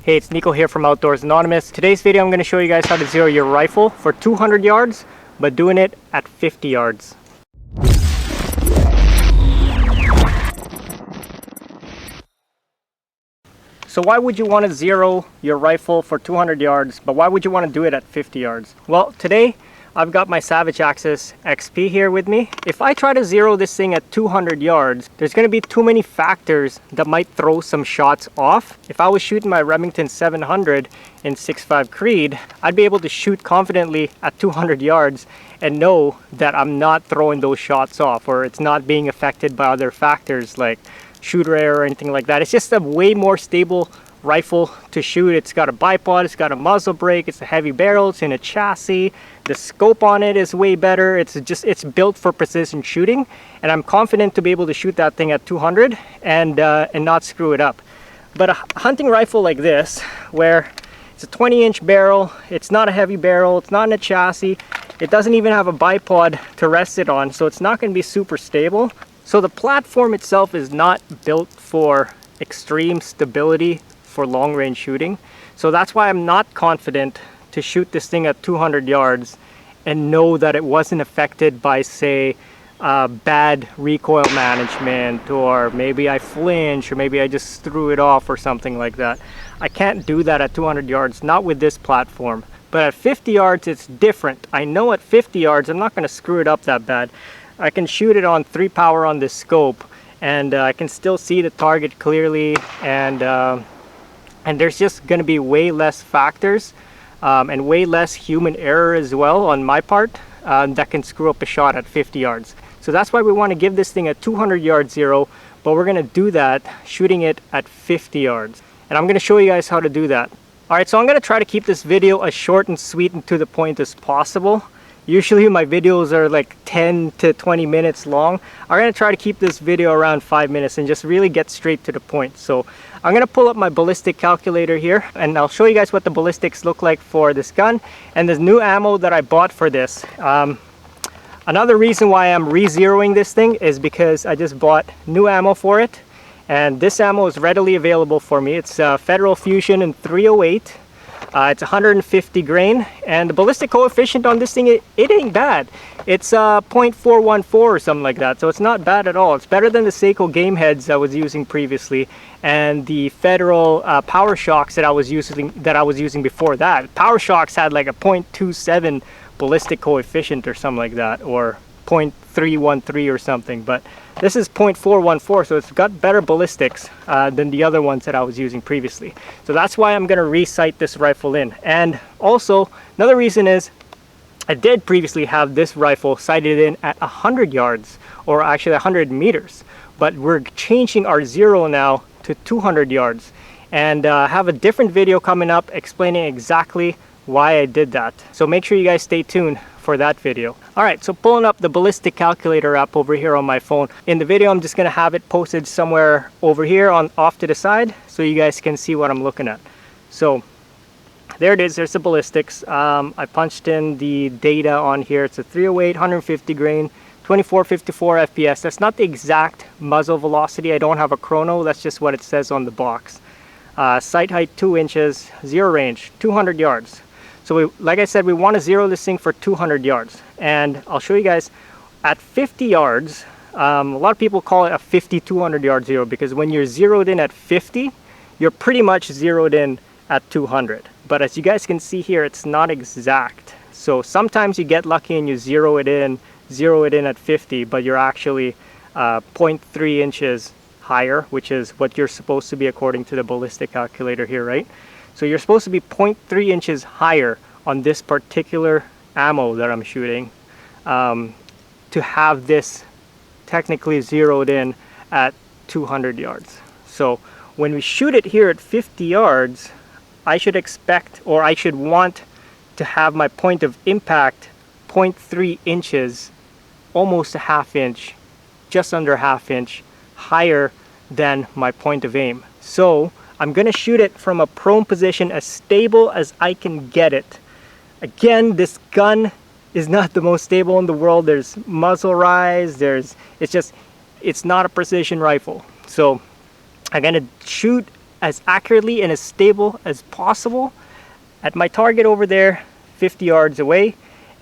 Hey, it's Nico here from Outdoors Anonymous. Today's video I'm going to show you guys how to zero your rifle for 200 yards, but doing it at 50 yards. So why would you want to zero your rifle for 200 yards, but why would you want to do it at 50 yards? Well, today I've got my Savage Axis XP here with me. If I try to zero this thing at 200 yards, there's going to be too many factors that might throw some shots off. If I was shooting my Remington 700 in 6.5 Creed, I'd be able to shoot confidently at 200 yards and know that I'm not throwing those shots off, or it's not being affected by other factors like shooter error or anything like that. It's just a way more stable rifle to shoot. It's got a bipod, it's got a muzzle brake, it's a heavy barrel, it's in a chassis. The scope on it is way better. It's built for precision shooting, and I'm confident to be able to shoot that thing at 200 and not screw it up. But a hunting rifle like this, where it's a 20-inch barrel, it's not a heavy barrel, it's not in a chassis, it doesn't even have a bipod to rest it on, so it's not going to be super stable. So the platform itself is not built for extreme stability for long-range shooting. So that's why I'm not confident to shoot this thing at 200 yards and know that it wasn't affected by, say, bad recoil management, or maybe I flinch, or maybe I just threw it off or something like that. I can't do that at 200 yards, not with this platform. But at 50 yards, it's different. I know at 50 yards, I'm not going to screw it up that bad. I can shoot it on 3 power on this scope, and I can still see the target clearly, and there's just going to be way less factors and way less human error as well on my part that can screw up a shot at 50 yards. So that's why we want to give this thing a 200 yard zero, but we're going to do that shooting it at 50 yards. And I'm going to show you guys how to do that. Alright, so I'm going to try to keep this video as short and sweet and to the point as possible. Usually my videos are like 10 to 20 minutes long. I'm going to try to keep this video around 5 minutes and just really get straight to the point. So I'm going to pull up my ballistic calculator here, and I'll show you guys what the ballistics look like for this gun and the new ammo that I bought for this. Another reason why I'm re-zeroing this thing is because I just bought new ammo for it, and this ammo is readily available for me. It's Federal Fusion in 308. It's 150 grain, and the ballistic coefficient on this thing, it ain't bad. It's 0.414 or something like that, so it's not bad at all. It's better than the Seiko game heads I was using previously, and the Federal Power Shocks that I was using before that. Power Shocks had like a 0.27 ballistic coefficient or something like that, or 0.313 or something, but this is 0.414, so it's got better ballistics than the other ones that I was using previously. So that's why I'm going to re-sight this rifle in. And also, another reason is I did previously have this rifle sighted in at 100 yards, or actually 100 meters, but we're changing our zero now to 200 yards, and have a different video coming up explaining exactly why I did that. So make sure you guys stay tuned for that video. Alright, so pulling up the ballistic calculator app over here on my phone. In the video, I'm just going to have it posted somewhere over here off to the side so you guys can see what I'm looking at. So there it is, there's the ballistics. I punched in the data on here. It's a 308, 150 grain, 2454 FPS. That's not the exact muzzle velocity. I don't have a chrono, that's just what it says on the box. Sight height 2 inches, zero range, 200 yards. So like I said, we want to zero this thing for 200 yards. And I'll show you guys at 50 yards. A lot of people call it a 50-200 yard zero, because when you're zeroed in at 50, you're pretty much zeroed in at 200. But as you guys can see here, it's not exact. So sometimes you get lucky and you zero it in at 50, but you're actually 0.3 inches higher, which is what you're supposed to be according to the ballistic calculator here, right? So you're supposed to be 0.3 inches higher on this particular ammo that I'm shooting to have this technically zeroed in at 200 yards. So when we shoot it here at 50 yards, I should expect, or I should want to have my point of impact 0.3 inches, almost a half inch, just under a half inch higher than my point of aim. So I'm going to shoot it from a prone position as stable as I can get it. Again, this gun is not the most stable in the world. There's muzzle rise, it's not a precision rifle. So I'm going to shoot as accurately and as stable as possible at my target over there 50 yards away,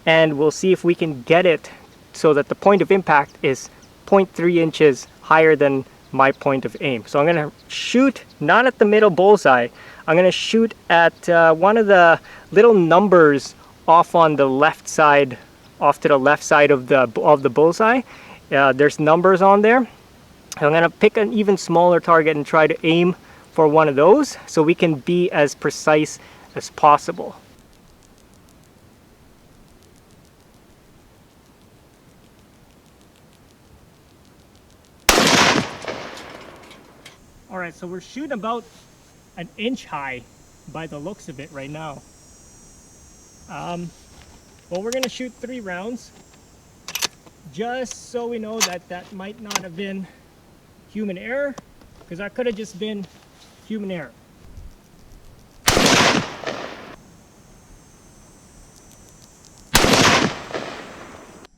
and we'll see if we can get it so that the point of impact is 0.3 inches higher than my point of aim. So I'm going to shoot not at the middle bullseye. I'm going to shoot at one of the little numbers off on the left side, off to the left side of the bullseye. There's numbers on there. I'm going to pick an even smaller target and try to aim for one of those so we can be as precise as possible. All right, so we're shooting about an inch high by the looks of it right now. Well, we're gonna shoot 3 rounds just so we know that that might not have been human error, because that could have just been human error.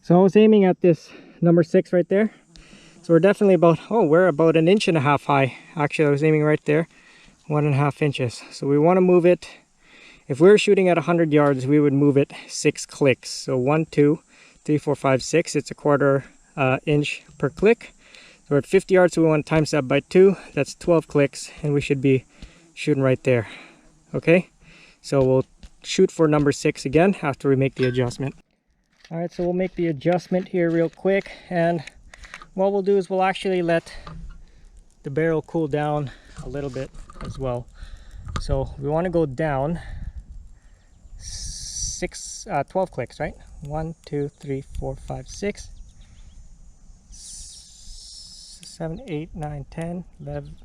So I was aiming at this number 6 right there. So we're definitely about, we're about an inch and a half high. Actually, I was aiming right there, 1.5 inches. So we want to move it. If we were shooting at 100 yards, we would move it 6 clicks. So 1, 2, 3, 4, 5, 6. It's a quarter inch per click. So we're at 50 yards, so we want to times that by 2. That's 12 clicks, and we should be shooting right there. Okay, so we'll shoot for number 6 again after we make the adjustment. All right, so we'll make the adjustment here real quick, and what we'll do is we'll actually let the barrel cool down a little bit as well. So we want to go down 12 clicks, right? 1, 2, 3, 4, 5, 6, 7, 8, 9, 10, 11,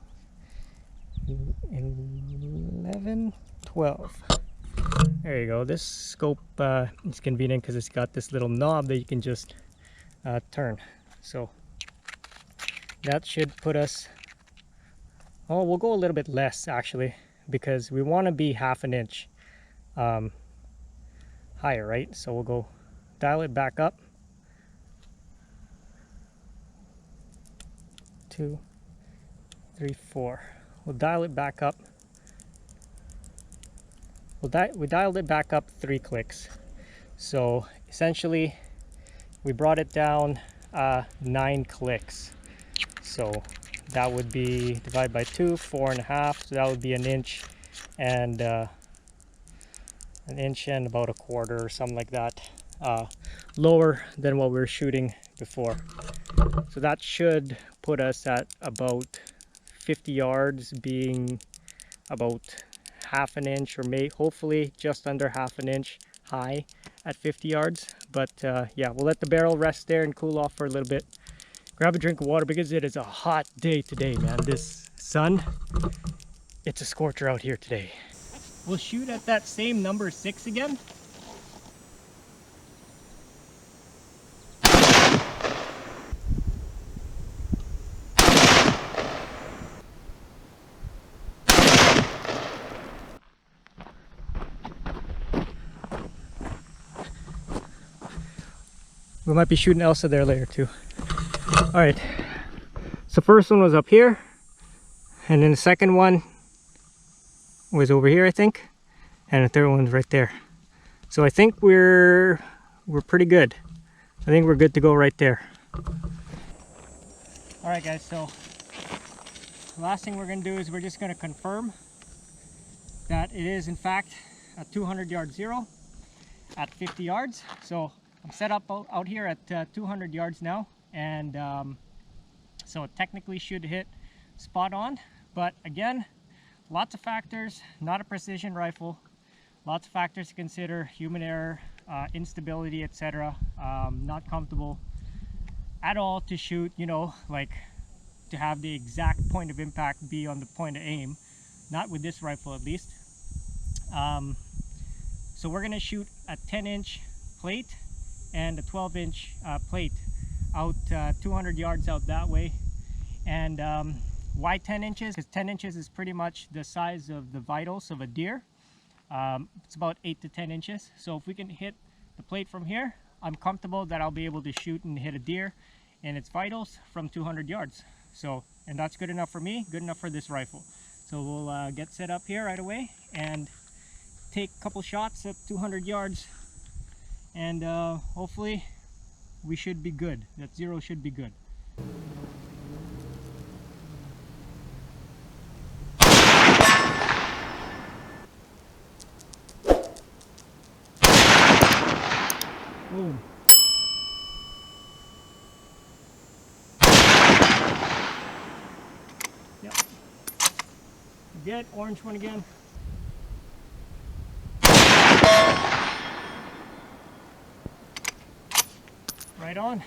12. There you go. This scope is convenient because it's got this little knob that you can just turn. So that should put us, we'll go a little bit less actually, because we want to be 1/2 inch higher, right? So we'll go dial it back up. 2, 3, 4. We'll dial it back up. We dialed it back up 3 clicks. So essentially we brought it down 9 clicks. So that would be divided by 2, 4.5. So that would be an inch and about a quarter or something like that, lower than what we were shooting before. So that should put us at about 50 yards, being about 1/2 inch, or hopefully just under 1/2 inch high at 50 yards. But yeah, we'll let the barrel rest there and cool off for a little bit. Grab a drink of water because it is a hot day today, man. This sun, it's a scorcher out here today. We'll shoot at that same number 6 again. We might be shooting Elsa there later too. All right, so first one was up here, and then the second one was over here, I think, and the third one's right there. So I think we're pretty good. I think we're good to go right there. All right, guys, so the last thing we're going to do is we're just going to confirm that it is in fact a 200 yard zero at 50 yards. So I'm set up out here at 200 yards now, and so it technically should hit spot on. But again, lots of factors, not a precision rifle, lots of factors to consider: human error, instability, etc. Not comfortable at all to shoot, you know, like to have the exact point of impact be on the point of aim, not with this rifle at least. So we're gonna shoot a 10-inch plate and a 12-inch plate out 200 yards out that way. And why 10 inches? Because 10 inches is pretty much the size of the vitals of a deer. It's about 8 to 10 inches. So if we can hit the plate from here, I'm comfortable that I'll be able to shoot and hit a deer in its vitals from 200 yards. So, and that's good enough for me, good enough for this rifle. So we'll get set up here right away and take a couple shots at 200 yards, and hopefully we should be good. That zero should be good. Boom. Yep. Good. Orange one again. Right on.